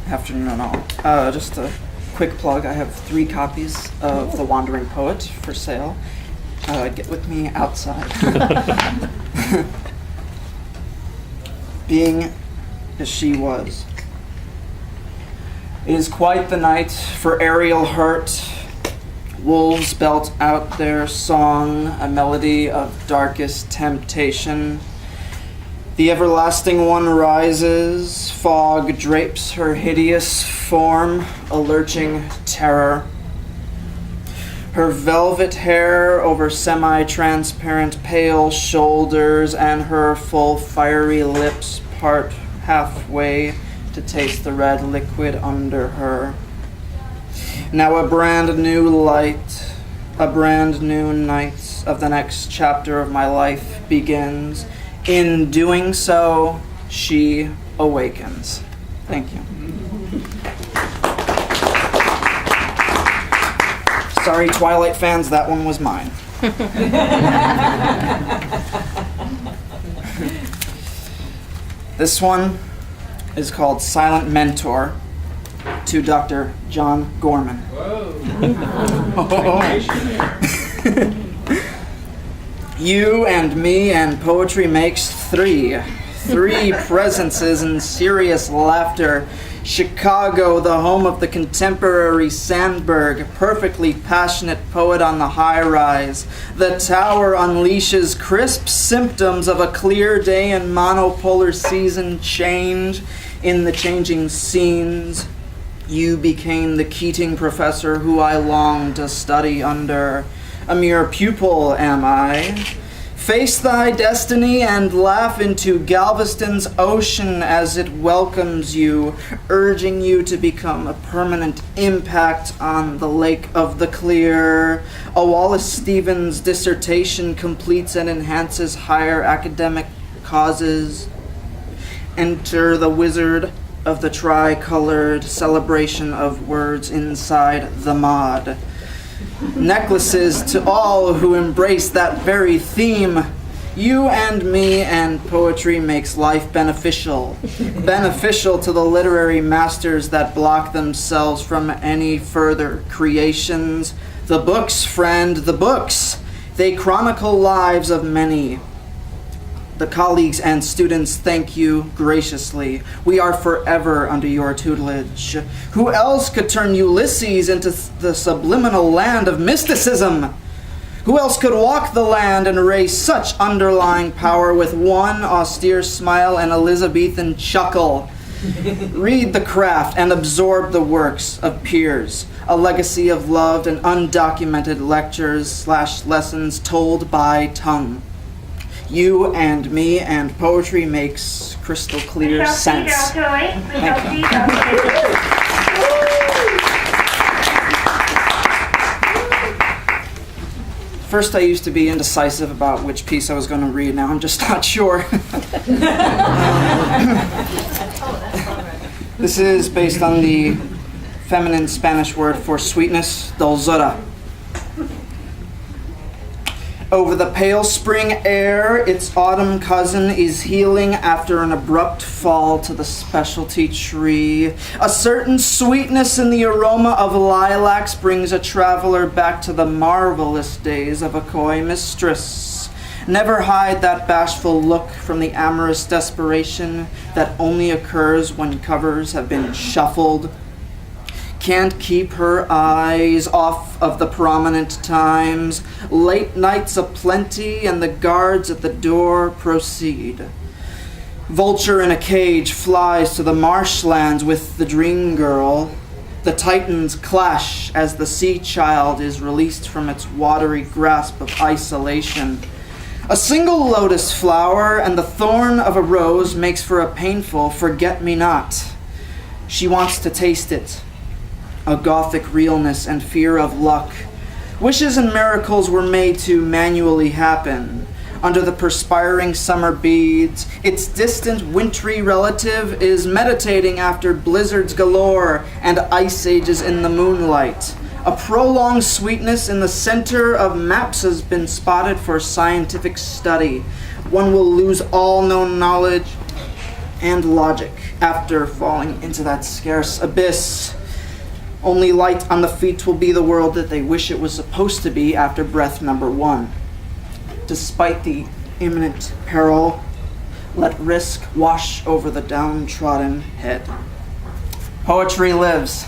Afternoon all. Just a quick plug. I have 3 copies of The Wandering Poet for sale. Get with me outside. Being as she was. It is quite the night for aerial hurt. Wolves belt out their song, a melody of darkest temptation. The everlasting one rises, fog drapes her hideous form, a lurching terror. Her velvet hair over semi-transparent pale shoulders and her full fiery lips part halfway to taste the red liquid under her. Now a brand new light, a brand new night of the next chapter of my life begins. In doing so, she awakens. Thank you. Sorry, Twilight fans, that one was mine. This one is called Silent Mentor to Dr. John Gorman. Whoa. You and me and poetry makes 3. 3 presences in serious laughter. Chicago, the home of the contemporary Sandberg, perfectly passionate poet on the high-rise. The tower unleashes crisp symptoms of a clear day and monopolar season change in the changing scenes. You became the Keating professor who I longed to study under. A mere pupil am I. Face thy destiny and laugh into Galveston's ocean as it welcomes you, urging you to become a permanent impact on the Lake of the Clear. A Wallace Stevens dissertation completes and enhances higher academic causes. Enter the wizard of the tricolored celebration of words inside the mod. Necklaces to all who embrace that very theme. You and me and poetry makes life beneficial. Beneficial to the literary masters that block themselves from any further creations. The books, friend, the books. They chronicle lives of many. The colleagues and students thank you graciously. We are forever under your tutelage. Who else could turn Ulysses into the subliminal land of mysticism? Who else could walk the land and raise such underlying power with one austere smile and Elizabethan chuckle? Read the craft and absorb the works of peers, a legacy of loved and undocumented lectures/lessons told by tongue. You and me and poetry makes crystal clear sense. Thank you. First, I used to be indecisive about which piece I was going to read. Now I'm just not sure. This is based on the feminine Spanish word for sweetness, Dulzura. Over the pale spring air, its autumn cousin is healing after an abrupt fall to the specialty tree. A certain sweetness in the aroma of lilacs brings a traveler back to the marvelous days of a coy mistress. Never hide that bashful look from the amorous desperation that only occurs when covers have been shuffled. Can't keep her eyes off of the prominent times. Late nights aplenty and the guards at the door proceed. Vulture in a cage flies to the marshlands with the dream girl. The titans clash as the sea child is released from its watery grasp of isolation. A single lotus flower and the thorn of a rose makes for a painful forget-me-not. She wants to taste it. A gothic realness and fear of luck. Wishes and miracles were made to manually happen. Under the perspiring summer beads, its distant wintry relative is meditating after blizzards galore and ice ages in the moonlight. A prolonged sweetness in the center of maps has been spotted for scientific study. One will lose all known knowledge and logic after falling into that scarce abyss. Only light on the feet will be the world that they wish it was supposed to be after breath number 1. Despite the imminent peril, let risk wash over the downtrodden head. Poetry lives.